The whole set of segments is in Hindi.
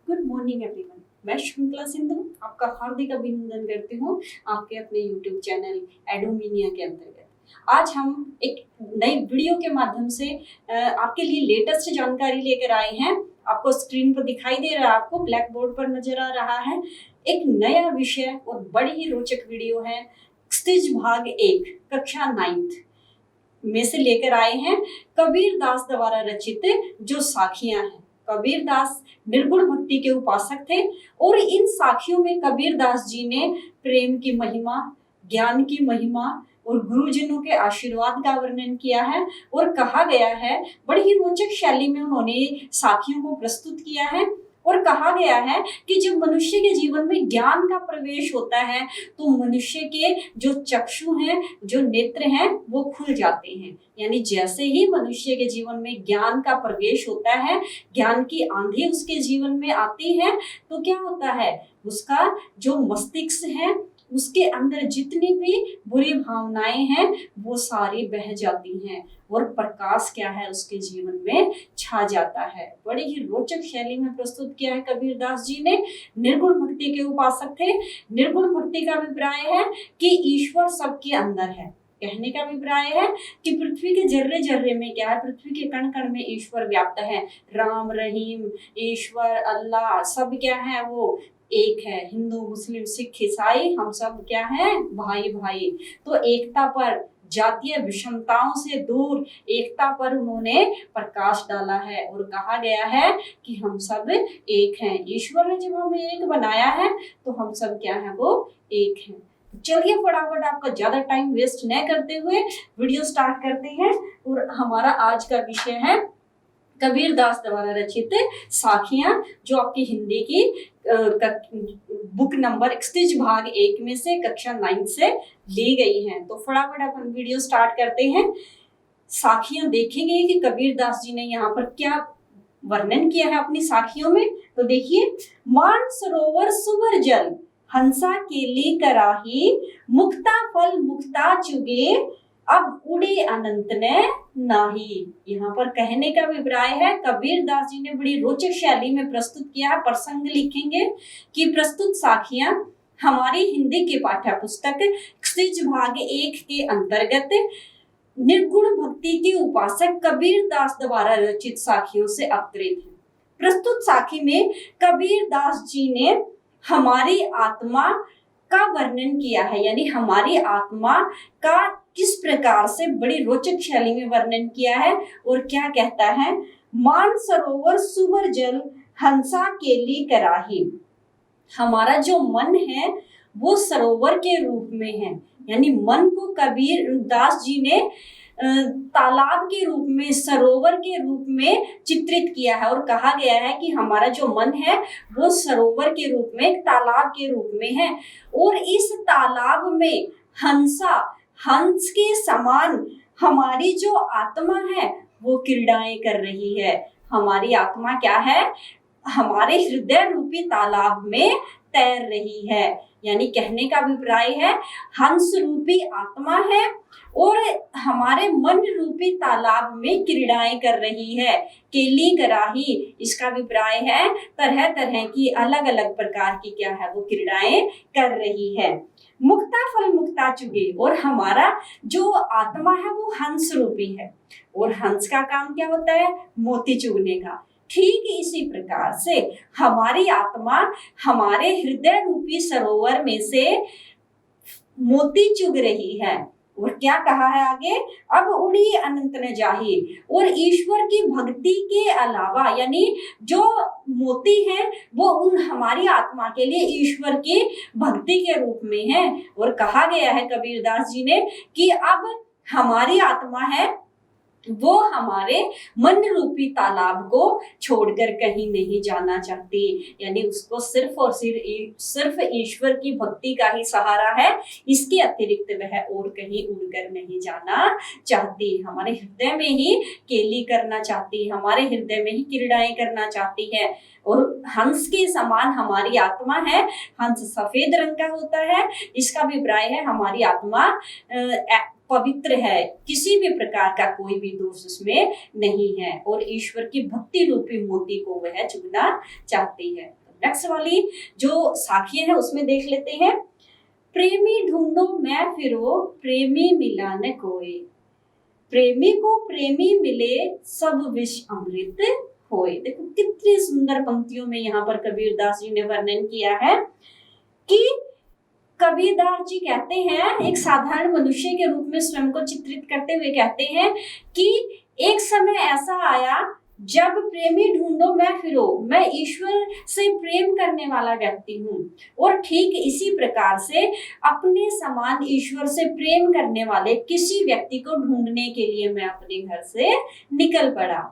Good morning everyone. मैं श्रृंखला सिंधु आपका हार्दिक अभिनंदन करती हूँ आपके अपने यूट्यूब चैनल एडोमिनिया के अंतर्गत। आज हम एक नई वीडियो के माध्यम से आपके लिए लेटेस्ट जानकारी लेकर आए हैं। आपको स्क्रीन पर दिखाई दे रहा है, आपको ब्लैक बोर्ड पर नजर आ रहा है। एक नया विषय और बड़ी ही रोचक वीडियो है। क्षितिज भाग 1 कक्षा 9th में से लेकर आए हैं। कबीर दास द्वारा रचित जो साखियां हैं। कबीर दास निर्गुण भक्ति के उपासक थे और इन साखियों में कबीर दास जी ने प्रेम की महिमा, ज्ञान की महिमा और गुरुजनों के आशीर्वाद का वर्णन किया है। और कहा गया है, बड़ी ही रोचक शैली में उन्होंने साखियों को प्रस्तुत किया है। और कहा गया है कि जब मनुष्य के जीवन में ज्ञान का प्रवेश होता है तो मनुष्य के जो चक्षु हैं, जो नेत्र हैं, वो खुल जाते हैं। यानी जैसे ही मनुष्य के जीवन में ज्ञान का प्रवेश होता है, ज्ञान की आंधी उसके जीवन में आती है, तो क्या होता है, उसका जो मस्तिष्क है, उसके अंदर जितनी भी बुरी भावनाएं हैं वो सारी बह जाती हैं और प्रकाश क्या है उसके जीवन में छा जाता है। बड़ी ही रोचक शैली में प्रस्तुत किया है कबीर दास जी ने। निर्गुण भक्ति के उपासक थे। निर्गुण भक्ति का अभिप्राय है कि ईश्वर सबके अंदर है। कहने का अभिप्राय है कि पृथ्वी के जर्रे जर्रे में क्या है, पृथ्वी के कण कण में ईश्वर व्याप्त है। राम रहीम, ईश्वर, अल्लाह सब क्या है, वो एक है। हिंदू, मुस्लिम, सिख, ईसाई, हम सब क्या हैं, भाई भाई। तो एकता पर, जातीय विषमताओं से दूर एकता पर उन्होंने प्रकाश डाला है और कहा गया है कि हम सब एक हैं। ईश्वर ने जब हमें एक बनाया है तो हम सब क्या है, वो एक हैं। चलिए फटाफट आपका ज्यादा टाइम वेस्ट न करते हुए वीडियो स्टार्ट करते हैं। और हमारा आज का विषय है कबीर दास द्वारा रचित साखियां, जो आपकी हिंदी की बुक नंबर क्षितिज भाग 1 में से कक्षा 9 से ली गई हैं। तो फटाफट अपन वीडियो स्टार्ट करते हैं। साखियां देखेंगे कि कबीर दास जी ने यहाँ पर क्या वर्णन किया है अपनी साखियों में। तो देखिए, मान सरोवर सुवर जल, हंसा केली कराही, मुक्ता फल मुक्ता चुगे, अब उड़े अनंत ने नाही। यहाँ पर कहने का अभिप्राय है, कबीर दास जी ने बड़ी रोचक शैली में प्रस्तुत किया है। प्रसंग लिखेंगे कि प्रस्तुत साखियां हमारी हिंदी के पाठ्य पुस्तक क्षितिज भाग 1 के अंतर्गत निर्गुण भक्ति के उपासक कबीर दास द्वारा रचित साखियों से अवतरित है। प्रस्तुत साखी में कबीर दास जी ने हमारी आत्मा का वर्णन किया है। यानी हमारी आत्मा का किस प्रकार से बड़ी रोचक शैली में वर्णन किया है। और क्या कहता है, मान सरोवर सुवर जल, हंसा केली कराही। हमारा जो मन है वो सरोवर के रूप में है। यानी मन को कबीर दास जी ने तालाब के रूप में, सरोवर के रूप में चित्रित किया है। और कहा गया है कि हमारा जो मन है वो सरोवर के रूप में, तालाब के रूप में है। और इस तालाब में हंसा, हंस के समान हमारी जो आत्मा है वो क्रीड़ाएं कर रही है। हमारी आत्मा क्या है, हमारे हृदय रूपी तालाब में तैर रही है। यानी कहने का अभिप्राय है, हंस रूपी आत्मा है और हमारे मन रूपी तालाब में क्रीड़ाएं कर रही है। केली कराही, इसका अभिप्राय है तरह तरह की अलग अलग प्रकार की क्या है, वो क्रीड़ाएं कर रही है। मुक्ता फल मुक्ता चुगे, और हमारा जो आत्मा है वो हंस रूपी है। और हंस का काम क्या होता है, मोती चुगने का। ठीक इसी प्रकार से हमारी आत्मा हमारे हृदय रूपी सरोवर में से मोती चुग रही है। और क्या कहा है आगे, अब उड़ी अनंत न जाही। और ईश्वर की भक्ति के अलावा, यानी जो मोती है वो उन हमारी आत्मा के लिए ईश्वर की भक्ति के रूप में है। और कहा गया है कबीर दास जी ने कि अब हमारी आत्मा है वो हमारे मन रूपी तालाब को छोड़कर कहीं नहीं जाना चाहती। यानी उसको सिर्फ और सिर्फ ईश्वर की भक्ति का ही सहारा है, इसके अतिरिक्त वह और कहीं उड़कर नहीं जाना चाहती। हमारे हृदय में ही केली करना चाहती, हमारे हृदय में ही क्रीड़ाएं करना चाहती है। और हंस के समान हमारी आत्मा है। हंस सफेद रंग का होता है। इसका अभिप्राय है हमारी आत्मा पवित्र है, किसी भी प्रकार का कोई भी दोष उसमें नहीं है और ईश्वर की भक्ति रूपी मोती को वह चुनना चाहती है। नेक्स्ट वाली जो साखी है उसमें देख लेते हैं। प्रेमी ढूंढो मैं फिरो, प्रेमी मिला न कोई, प्रेमी को प्रेमी मिले, सब विष अमृत होए। देखो कितनी सुंदर पंक्तियों में यहाँ पर कबीरदास जी ने वर्णन किया है कि कबीरदास जी कहते हैं, एक साधारण मनुष्य के रूप में स्वयं को चित्रित करते हुए कहते हैं कि एक समय ऐसा आया जब प्रेमी ढूंढो मैं फिरो, मैं ईश्वर से प्रेम करने वाला व्यक्ति हूँ और ठीक इसी प्रकार से अपने समान ईश्वर से प्रेम करने वाले किसी व्यक्ति को ढूंढने के लिए मैं अपने घर से निकल पड़ा।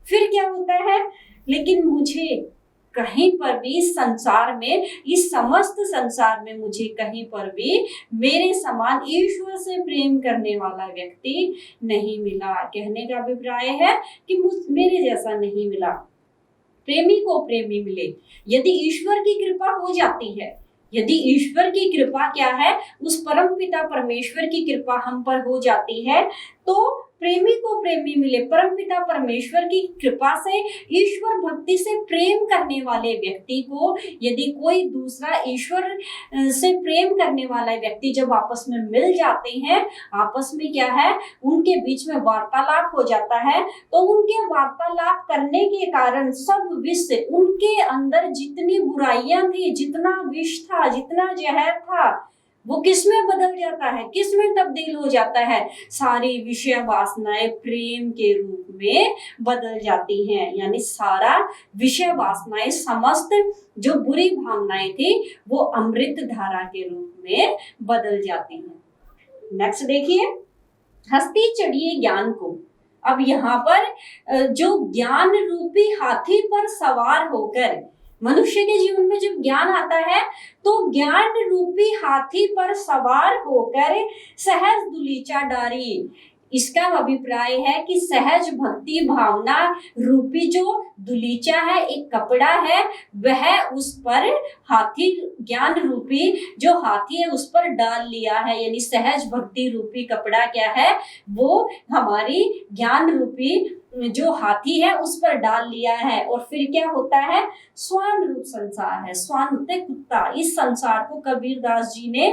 फिर क्या होता है, लेकिन मुझे कहीं पर भी संसार में, इस समस्त संसार में मुझे कहीं पर भी मेरे समान ईश्वर से प्रेम करने वाला व्यक्ति नहीं मिला। कहने का अभिप्राय है कि मेरे जैसा नहीं मिला। प्रेमी को प्रेमी मिले। यदि ईश्वर की कृपा हो जाती है, यदि ईश्वर की कृपा क्या है, उस परम पिता परमेश्वर की कृपा हम पर हो जाती है, तो प्रेमी को प्रेमी मिले। परमपिता परमेश्वर की कृपा से ईश्वर भक्ति से प्रेम करने वाले व्यक्ति को यदि कोई दूसरा ईश्वर से प्रेम करने वाला व्यक्ति जब आपस में मिल जाते हैं, आपस में क्या है, उनके बीच में वार्तालाप हो जाता है, तो उनके वार्तालाप करने के कारण सब विष, उनके अंदर जितनी बुराइयां थी, जितना विष था, जितना जहर था, वो किस में बदल जाता है, किस में तब्दील हो जाता है, सारी विषय वासनाएं प्रेम के रूप में बदल जाती हैं। यानी सारा विषय वासनाएं, समस्त जो बुरी भावनाएं थी, वो अमृत धारा के रूप में बदल जाती हैं। नेक्स्ट देखिए, हस्ती चढ़िए ज्ञान को। अब यहाँ पर जो ज्ञान रूपी हाथी पर सवार होकर, मनुष्य के जीवन में जब ज्ञान आता है तो ज्ञान रूपी हाथी पर सवार होकर सहज दुलीचा डारी। इसका अभिप्राय है कि सहज भक्ति भावना रूपी जो दुलीचा है, एक कपड़ा है, वह उस पर हाथी, ज्ञान रूपी जो हाथी है उस पर डाल लिया है। यानी सहज भक्ति रूपी कपड़ा क्या है, वो हमारी ज्ञान रूपी जो हाथी है उस पर डाल लिया है। और फिर क्या होता है, स्वान रूप संसार है, स्वान होते कुत्ता। इस संसार को कबीरदास जी ने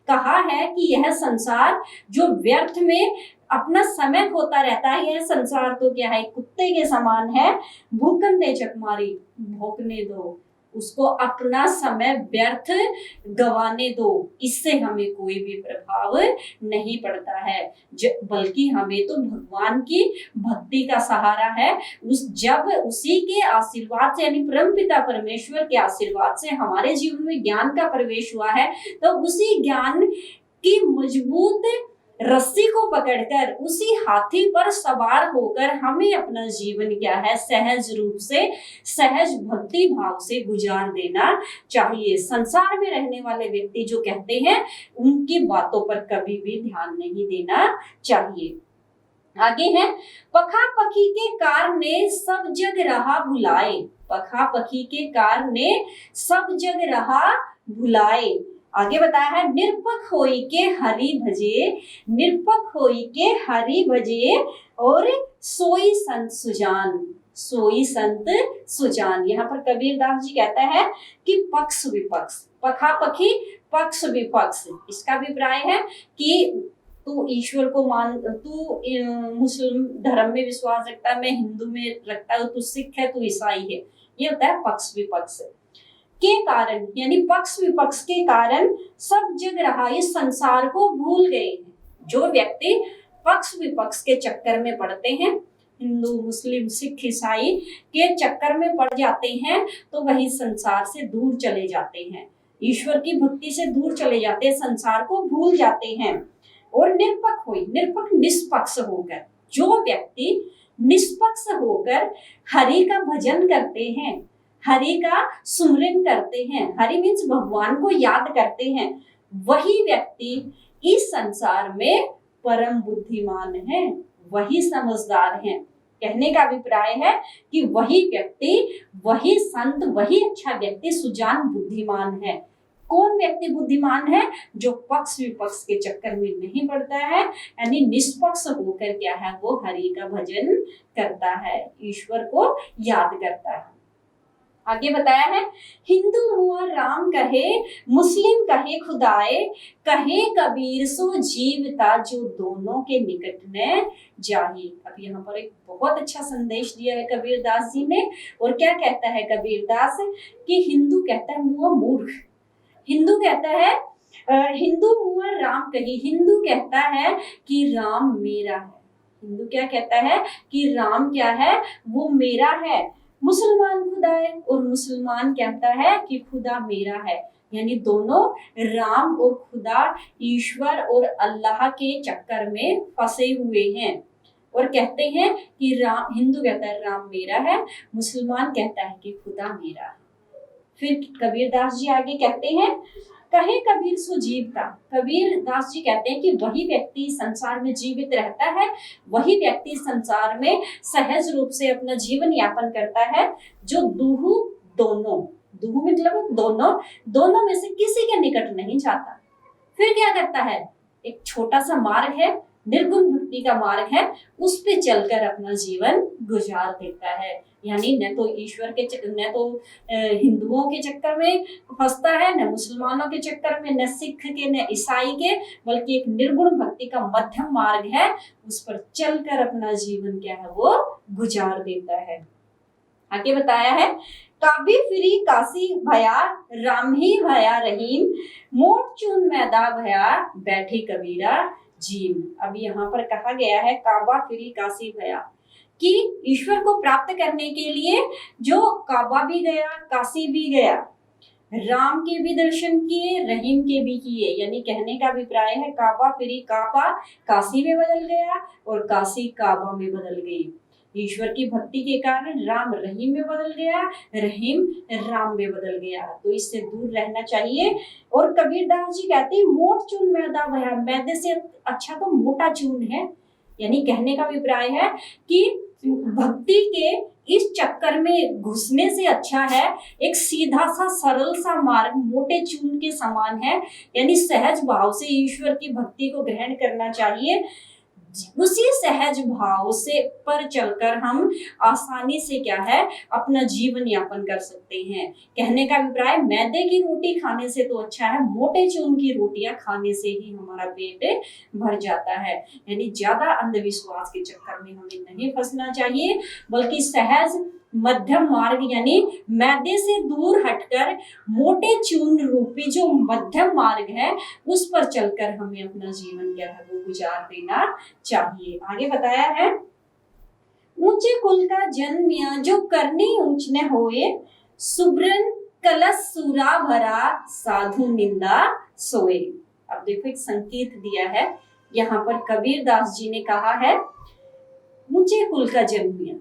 कहा है कि यह संसार जो व्यर्थ में अपना समय खोता रहता है, यह संसार तो क्या है, कुत्ते के समान है। भूखन दे चकमारी, भौंकने दो उसको, अपना समय व्यर्थ गवाने दो, इससे हमें कोई भी प्रभाव नहीं पड़ता है। बल्कि हमें तो भगवान की भक्ति का सहारा है। जब उसी के आशीर्वाद से, यानी परमपिता परमेश्वर के आशीर्वाद से हमारे जीवन में ज्ञान का प्रवेश हुआ है, तो उसी ज्ञान की मजबूत रस्सी को पकड़कर, उसी हाथी पर सवार होकर हमें अपना जीवन क्या है, सहज रूप से, सहज भक्ति भाव से गुजार देना चाहिए। संसार में रहने वाले व्यक्ति जो कहते हैं, उनकी बातों पर कभी भी ध्यान नहीं देना चाहिए। आगे है, पखा पखी के कार ने सब जग रहा भुलाए। पखा पखी के कार ने सब जग रहा भुलाए। आगे बताया है, निरपक होई के हरि भजे, निरपक होई के हरि भजे, और सोई संत सुजान, सोई संत सुजान। यहाँ पर कबीरदास जी कहता है कि पक्ष विपक्ष, पखा पखी, पक्ष विपक्ष। इसका अभिप्राय है कि तू ईश्वर को मान, तू मुस्लिम धर्म में विश्वास रखता है, मैं हिंदू में रखता हूँ, तू सिख है, तू ईसाई है। ये होता है पक्ष विपक्ष के कारण, यानी पक्ष विपक्ष के कारण सब जग रहा, इस संसार को भूल गए हैं। जो व्यक्ति पक्ष विपक्ष के चक्कर में पड़ते हैं, हिंदू मुस्लिम सिख ईसाई के चक्कर में पड़ जाते हैं, तो वही संसार से दूर चले जाते हैं, ईश्वर की भक्ति से दूर चले जाते हैं, संसार को भूल जाते हैं। और निरपक हुई, निरपक निष्पक्ष होकर, जो व्यक्ति निष्पक्ष होकर हरि का भजन करते हैं, हरि का सुमरन करते हैं, हरि मीन्स भगवान को याद करते हैं, वही व्यक्ति इस संसार में परम बुद्धिमान है, वही समझदार है। कहने का अभिप्राय है कि वही व्यक्ति, वही संत, वही अच्छा व्यक्ति सुजान बुद्धिमान है। कौन व्यक्ति बुद्धिमान है? जो पक्ष विपक्ष के चक्कर में नहीं पड़ता है, यानी निष्पक्ष होकर क्या है वो हरि का भजन करता है, ईश्वर को याद करता है। आगे बताया है, हिंदू मुआ राम कहे, मुस्लिम कहे खुदाए, कहे कबीर सो जीवता जो दोनों के निकट में जाही। अब यहाँ पर एक बहुत अच्छा संदेश दिया है कबीर दास जी ने। और क्या कहता है कबीर दास कि हिंदू कहता है मुआ मूर्ख, हिंदू कहता है हिंदू मुआ राम कही, हिंदू कहता है कि राम मेरा है। हिंदू क्या कहता है कि राम क्या है वो मेरा है। मुसलमान खुदा है और मुसलमान कहता है कि खुदा मेरा है, यानी दोनों राम और खुदा ईश्वर और अल्लाह के चक्कर में फंसे हुए हैं और कहते हैं कि राम, हिंदू कहता है राम मेरा है, मुसलमान कहता है कि खुदा मेरा है। फिर कबीर दास जी आगे कहते हैं, कहे कबीर सो जीवता। कबीर दास जी कहते हैं कि वही व्यक्ति संसार में जीवित रहता है, वही व्यक्ति संसार में सहज रूप से अपना जीवन यापन करता है जो दूहु दोनों, दूहु मतलब दोनों में से किसी के निकट नहीं जाता। फिर क्या करता है, एक छोटा सा मार्ग है, निर्गुण भक्ति का मार्ग है, उस पे चलकर अपना जीवन गुजार देता है। यानी न तो ईश्वर के न तो हिंदुओं के चक्कर में फंसता है, न मुसलमानों के चक्कर में, न सिख के, न ईसाई के, बल्कि एक निर्गुण भक्ति का मध्यम मार्ग है, उस पर चलकर अपना जीवन क्या है वो गुजार देता है। आगे बताया है, काबी फिरी काशी भया, राम ही भया रहीम, मोट चून मैदा भया, बैठे कबीरा जीम। अब यहाँ पर कहा गया है काबा फिरी काशी भया, कि ईश्वर को प्राप्त करने के लिए जो काबा भी गया, काशी भी गया, राम के भी दर्शन किए, रहीम के भी किए, यानी कहने का अभिप्राय है काबा फिरी काबा काशी में बदल गया और काशी काबा में बदल गई। ईश्वर की भक्ति के कारण राम रहीम में बदल गया, रहीम राम में बदल गया, तो इससे दूर रहना चाहिए। और कबीर दास जी कहते हैं, मोट चून मैदा भया, मैदे से अच्छा तो मोटा चून है, यानी कहने का अभिप्राय है कि भक्ति के इस चक्कर में घुसने से अच्छा है एक सीधा सा सरल सा मार्ग मोटे चून के समान है, यानी सहज भाव से ईश्वर की भक्ति को ग्रहण करना चाहिए। उसी सहज भाव से पर चलकर हम आसानी से क्या है अपना जीवन यापन कर सकते हैं। कहने का अभिप्राय, मैदे की रोटी खाने से तो अच्छा है मोटे चून की रोटियां खाने से ही हमारा पेट भर जाता है। यानी ज्यादा अंधविश्वास के चक्कर में हमें नहीं फंसना चाहिए, बल्कि सहज मध्यम मार्ग यानी मैदे से दूर हटकर मोटे चून रूपी जो मध्यम मार्ग है उस पर चलकर हमें अपना जीवन क्या है वो गुजार देना चाहिए। आगे बताया है, ऊंचे कुल का जन्मिया जो करनी ऊंच न होए, सुब्रन कलश सूरा भरा साधु निंदा सोए। अब देखो एक संकेत दिया है यहाँ पर, कबीर दास जी ने कहा है ऊंचे कुल का जन्मिया,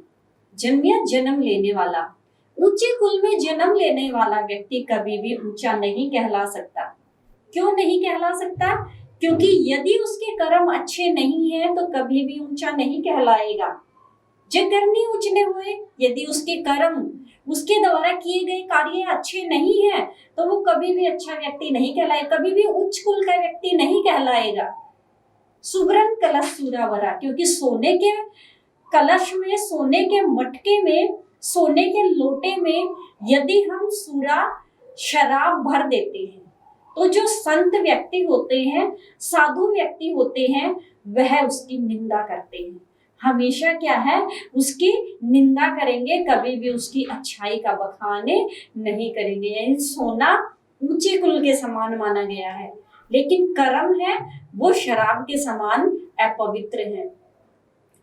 जन्मिया जन्म लेने वाला, ऊंचे कुल में जन्म लेने वाला व्यक्ति कभी भी ऊंचा नहीं कहला सकता। क्यों नहीं कहला सकता? क्योंकि यदि उसके कर्म अच्छे नहीं हैं तो कभी भी ऊंचा नहीं कहलाएगा। जो करनी ऊंच न हुए, यदि उसके कर्म उसके द्वारा किए गए कार्य अच्छे नहीं हैं तो वो कभी भी अच्छा व्यक्ति नहीं कहलाएगा, कभी भी उच्च कुल का व्यक्ति नहीं कहलाएगा। सुब्रन कलश सूरावरा, क्योंकि सोने के कलश में, सोने के मटके में, सोने के लोटे में यदि हम सूरा शराब भर देते हैं तो जो संत व्यक्ति होते हैं, साधु व्यक्ति होते हैं, वह उसकी निंदा करते हैं। हमेशा क्या है उसकी निंदा करेंगे, कभी भी उसकी अच्छाई का बखान नहीं करेंगे। यानी सोना ऊंचे कुल के समान माना गया है, लेकिन कर्म है वो शराब के समान अपवित्र है।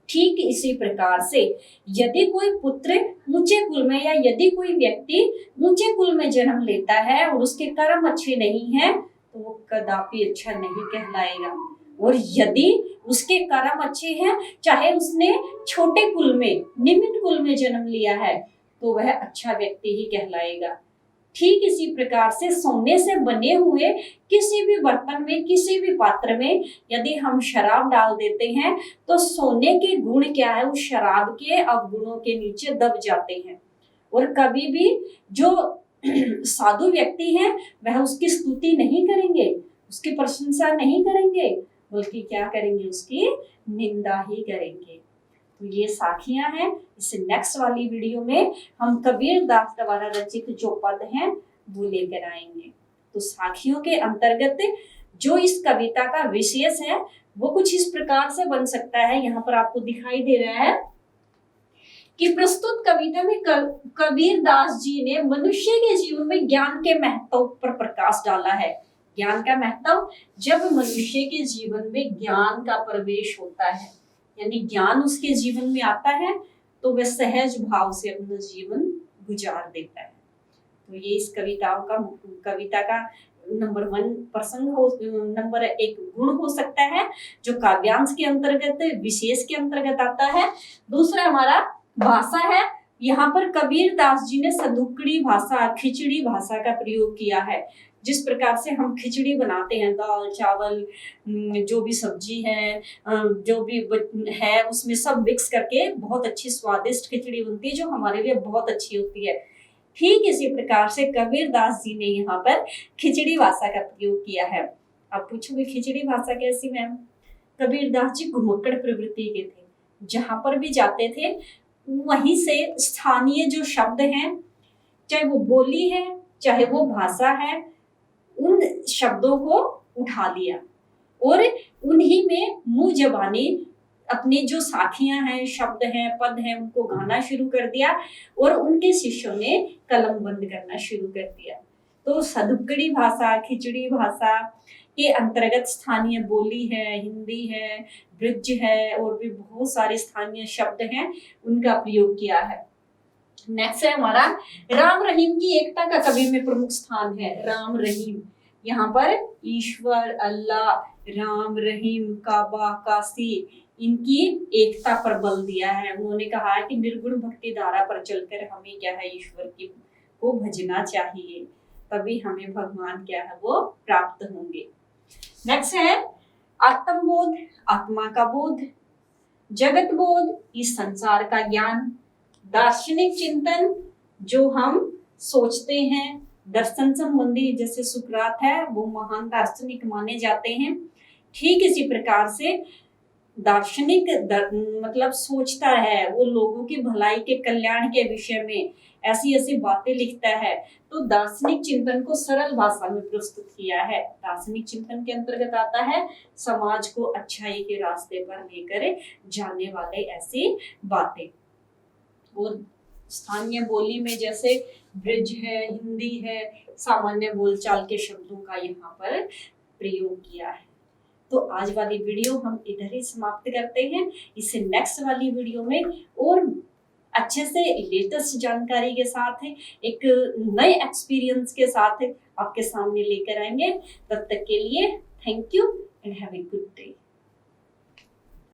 ठीक इसी प्रकार से यदि कोई पुत्र ऊंचे कुल में या यदि कोई व्यक्ति ऊंचे कुल में जन्म लेता है और उसके कर्म अच्छे नहीं हैं तो वो कदापि अच्छा नहीं कहलाएगा। और यदि उसके कर्म अच्छे हैं, चाहे उसने छोटे कुल में, निम्न कुल में जन्म लिया है, तो वह अच्छा व्यक्ति ही कहलाएगा। ठीक इसी प्रकार से सोने से बने हुए किसी भी बर्तन में, किसी भी पात्र में यदि हम शराब डाल देते हैं तो सोने के गुण क्या है, उस शराब के अवगुणों के नीचे दब जाते हैं। और कभी भी जो साधु व्यक्ति है वह उसकी स्तुति नहीं करेंगे, उसकी प्रशंसा नहीं करेंगे, बल्कि क्या करेंगे, उसकी निंदा ही करेंगे। तो ये साखियां हैं। इस नेक्स्ट वाली वीडियो में हम कबीर दास द्वारा रचित जो पद हैं वो लेकर आएंगे। तो साखियों के अंतर्गत जो इस कविता का विशेष है वो कुछ इस प्रकार से बन सकता है। यहाँ पर आपको दिखाई दे रहा है कि प्रस्तुत कविता में कबीर दास जी ने मनुष्य के जीवन में ज्ञान के महत्व पर प्रकाश डाला है। ज्ञान का महत्व, जब मनुष्य के जीवन में ज्ञान का प्रवेश होता है, यानी ज्ञान उसके जीवन में आता है, तो वह सहज भाव से अपना जीवन गुजार देता है। तो ये इस कविता का नंबर 1 प्रसंग हो, नंबर 1 गुण हो सकता है जो काव्यांश के अंतर्गत, विशेष के अंतर्गत आता है। दूसरा हमारा भाषा है। यहाँ पर कबीर दास जी ने सदुक्कड़ी भाषा, खिचड़ी भाषा का प्रयोग किया है। जिस प्रकार से हम खिचड़ी बनाते हैं, दाल चावल जो भी सब्जी है, जो भी है, उसमें सब मिक्स करके बहुत अच्छी स्वादिष्ट खिचड़ी बनती है जो हमारे लिए बहुत अच्छी होती है। ठीक इसी प्रकार से कबीर दास जी ने यहाँ पर खिचड़ी भाषा का प्रयोग किया है। अब पूछोगे खिचड़ी भाषा कैसी मैम? कबीर दास जी घुमक्कड़ प्रवृत्ति के थे, जहां पर भी जाते थे वहीं से स्थानीय जो शब्द हैं, चाहे वो बोली है चाहे वो भाषा है, उन शब्दों को उठा लिया और उन्हीं में मुंह जबानी अपनी जो साखियां हैं, शब्द हैं, पद हैं, उनको गाना शुरू कर दिया और उनके शिष्यों ने कलम बंद करना शुरू कर दिया। तो सदुक्कड़ी भाषा, खिचड़ी भाषा के अंतर्गत स्थानीय बोली है, हिंदी है, ब्रिज है और भी बहुत सारे स्थानीय शब्द हैं, उनका प्रयोग किया है। नेक्स्ट है हमारा राम रहीम की एकता का कबीर में प्रमुख स्थान है। राम रहीम, यहाँ पर ईश्वर, अल्लाह, राम, रहीम, काबा, काशी, इनकी एकता पर बल दिया है। उन्होंने कहा है कि निर्गुण भक्ति धारा पर चलकर हमें क्या है, ईश्वर की को भजना चाहिए, तभी हमें भगवान क्या है वो प्राप्त होंगे। नेक्स्ट है आत्मबोध, आत्मा का बोध, जगत बोध, इस संसार का ज्ञान, दार्शनिक चिंतन, जो हम सोचते हैं, दर्शन संबंधी, जैसे सुकरात है वो महान दार्शनिक माने जाते हैं। ठीक इसी प्रकार से दार्शनिक मतलब सोचता है, वो लोगों की भलाई के कल्याण के विषय में ऐसी ऐसी बातें लिखता है। तो दार्शनिक चिंतन को सरल भाषा में प्रस्तुत किया है। दार्शनिक चिंतन के अंतर्गत आता है समाज को अच्छाई के रास्ते पर लेकर जाने वाले ऐसी बातें। और स्थानीय बोली में जैसे ब्रिज है, हिंदी है, सामान्य बोलचाल के शब्दों का यहाँ पर प्रयोग किया है। तो आज वाली वीडियो हम इधर ही समाप्त करते हैं। इससे नेक्स्ट वाली वीडियो में और अच्छे से लेटेस्ट जानकारी के साथ, एक नए एक्सपीरियंस के साथ आपके सामने लेकर आएंगे। तब तक के लिए thank you and have a good